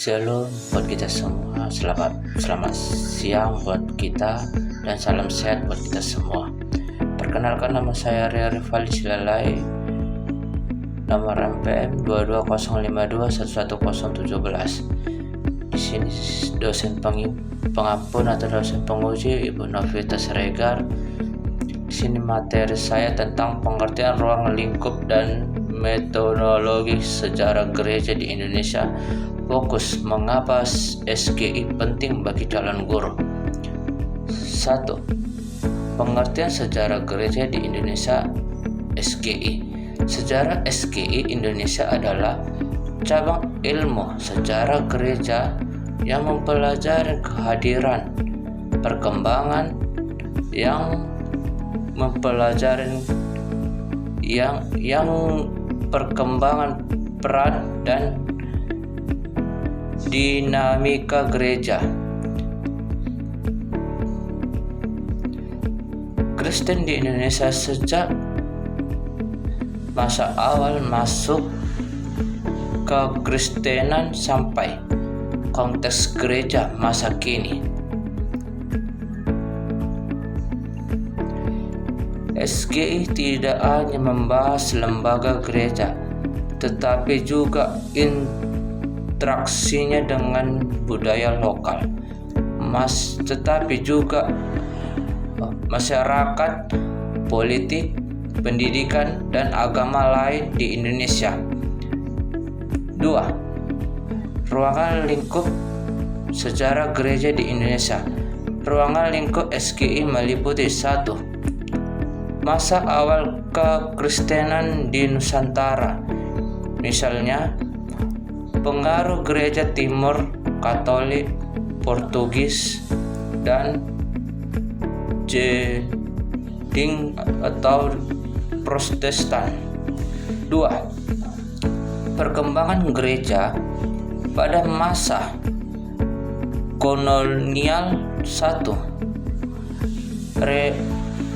Shalom buat kita semua, selamat siang buat kita, dan salam sehat buat kita semua. Perkenalkan, nama saya Ria Rifali Silalai, nomor MPM 22052111017. Di sini dosen pengampun atau dosen penguji Ibu Novita Siregar. Di sini materi saya tentang pengertian ruang lingkup dan metodologi sejarah gereja di Indonesia. Fokus, mengapa SGI penting bagi calon guru. 1. Pengertian sejarah gereja di Indonesia SGI. Sejarah SGI Indonesia adalah cabang ilmu sejarah gereja yang mempelajari kehadiran, perkembangan, perkembangan peran dan dinamika gereja. Kristen di Indonesia sejak masa awal masuk kekristenan sampai konteks gereja masa kini. SGI tidak hanya membahas lembaga gereja, tetapi juga interaksinya dengan budaya lokal, tetapi juga masyarakat, politik, pendidikan, dan agama lain di Indonesia. 2. Ruangan lingkup sejarah gereja di Indonesia. Ruangan lingkup SGI meliputi 1. Masa awal kekristenan di Nusantara, misalnya pengaruh gereja Timur, Katolik, Portugis, dan Jading atau Protestan. 2. Perkembangan gereja pada masa kolonial. 1.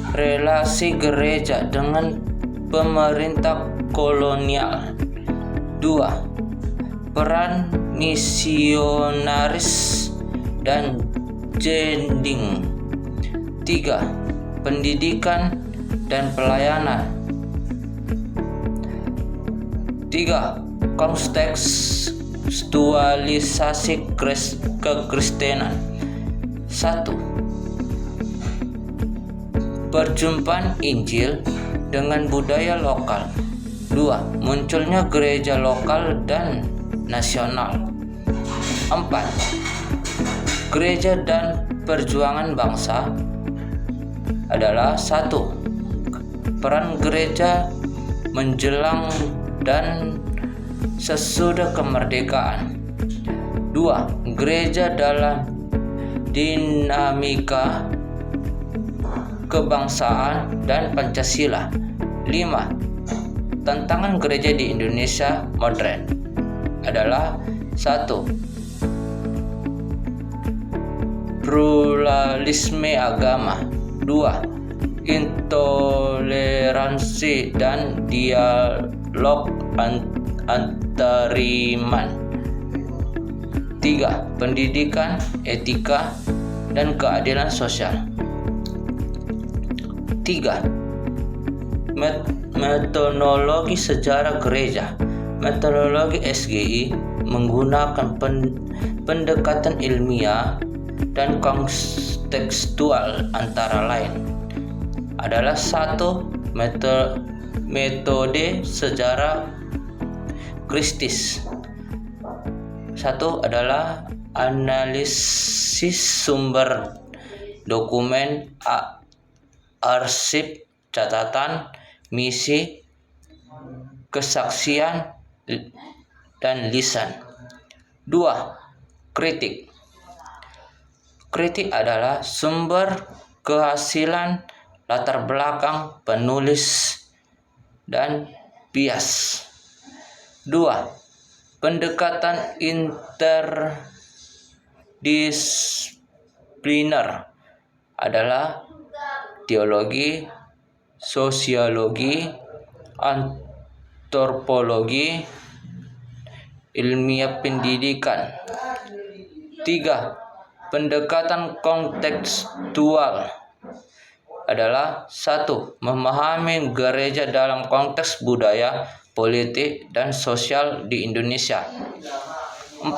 Relasi gereja dengan pemerintah kolonial. 2. Peran misionaris dan Jading. 3. Pendidikan dan pelayanan. 3. Kontekstualisasi kekristenan. 1. Perjumpaan Injil dengan budaya lokal. 2. Munculnya gereja lokal dan nasional. 4. Gereja dan perjuangan bangsa adalah 1. Peran gereja menjelang dan sesudah kemerdekaan. 2. Gereja dalam dinamika kebangsaan dan Pancasila. 5. Tantangan gereja di Indonesia modern adalah 1. Pluralisme agama. 2. Intoleransi dan dialog antariman. 3. Pendidikan, etika, dan keadilan sosial. 3. Metodologi sejarah gereja. Metodologi SGI menggunakan pendekatan ilmiah dan kontekstual, antara lain adalah 1. Metode sejarah kristis. 1 adalah analisis sumber, dokumen, arsip, catatan, misi, kesaksian, dan lisan. 2. Kritik. Kritik adalah sumber, kehasilan, latar belakang penulis, dan bias. 2. Pendekatan interdisipliner adalah teologi, sosiologi, antropologi, ilmiah pendidikan. 3. Pendekatan kontekstual adalah 1. Memahami gereja dalam konteks budaya, politik, dan sosial di Indonesia. 4.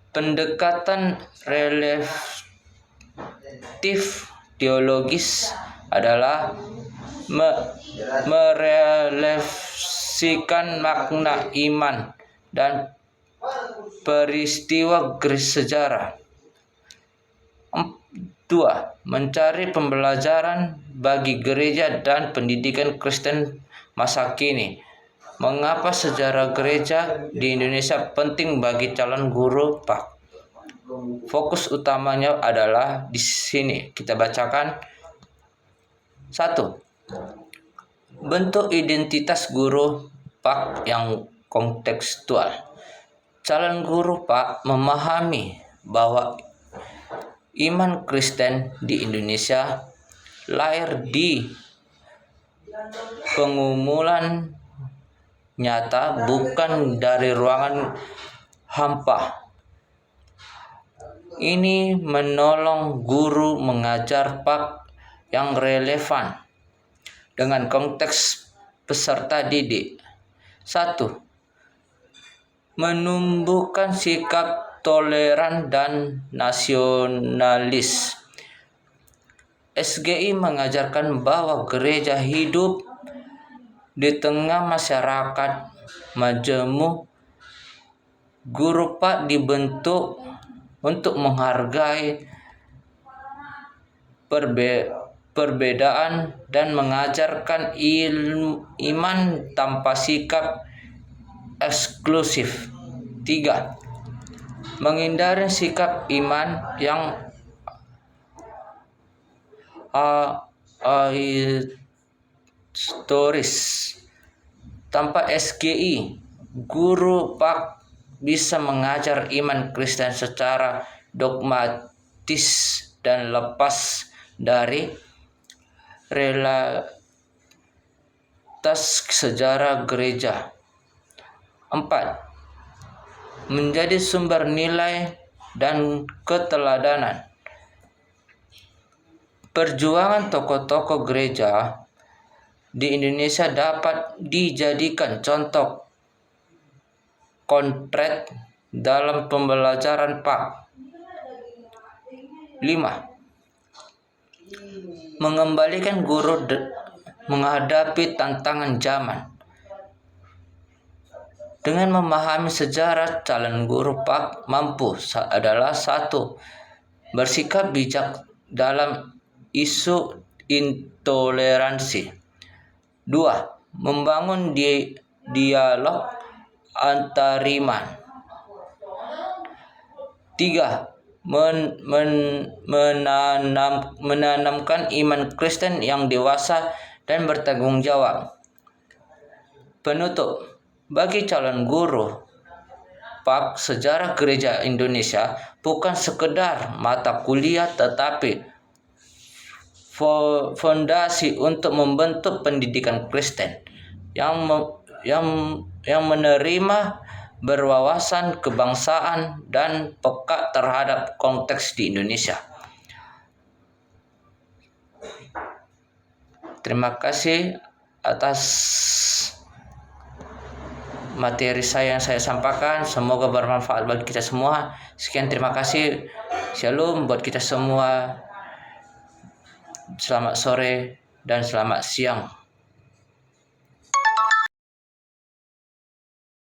Pendekatan relatif teologis adalah merefleksikan makna iman dan peristiwa sejarah. 2. Mencari pembelajaran bagi gereja dan pendidikan Kristen masa kini. Mengapa sejarah gereja di Indonesia penting bagi calon guru PAK? Fokus utamanya adalah di sini. Kita bacakan. 1. Bentuk identitas guru PAK yang kontekstual. Calon guru PAK memahami bahwa iman Kristen di Indonesia lahir di pengumuman nyata, bukan dari ruangan hampa. Ini menolong guru mengajar PAK yang relevan dengan konteks peserta didik. 1. Menumbuhkan sikap toleran dan nasionalis. SGI mengajarkan bahwa gereja hidup di tengah masyarakat majemuk. Guru PAK dibentuk untuk menghargai perbedaan dan mengajarkan iman tanpa sikap eksklusif. 3. Menghindari sikap iman yang historis. Tanpa SGI, guru PAK bisa mengajar iman Kristen secara dogmatis dan lepas dari realitas sejarah gereja. 4. Menjadi sumber nilai dan keteladanan. Perjuangan tokoh-tokoh gereja di Indonesia dapat dijadikan contoh konkret dalam pembelajaran PAK. 5. Mengembalikan guru menghadapi tantangan zaman. Dengan memahami sejarah, calon guru PAK mampu adalah 1. Bersikap bijak dalam isu intoleransi. 2. Membangun dialog antariman. 3. Menanamkan iman Kristen yang dewasa dan bertanggung jawab. Penutup. Bagi calon guru PAK, sejarah gereja Indonesia bukan sekedar mata kuliah, tetapi fondasi untuk membentuk pendidikan Kristen yang menerima, berwawasan kebangsaan, dan peka terhadap konteks di Indonesia. Terima kasih atas materi yang saya sampaikan. Semoga bermanfaat bagi kita semua. Sekian, terima kasih. Shalom buat kita semua. Selamat sore dan selamat siang.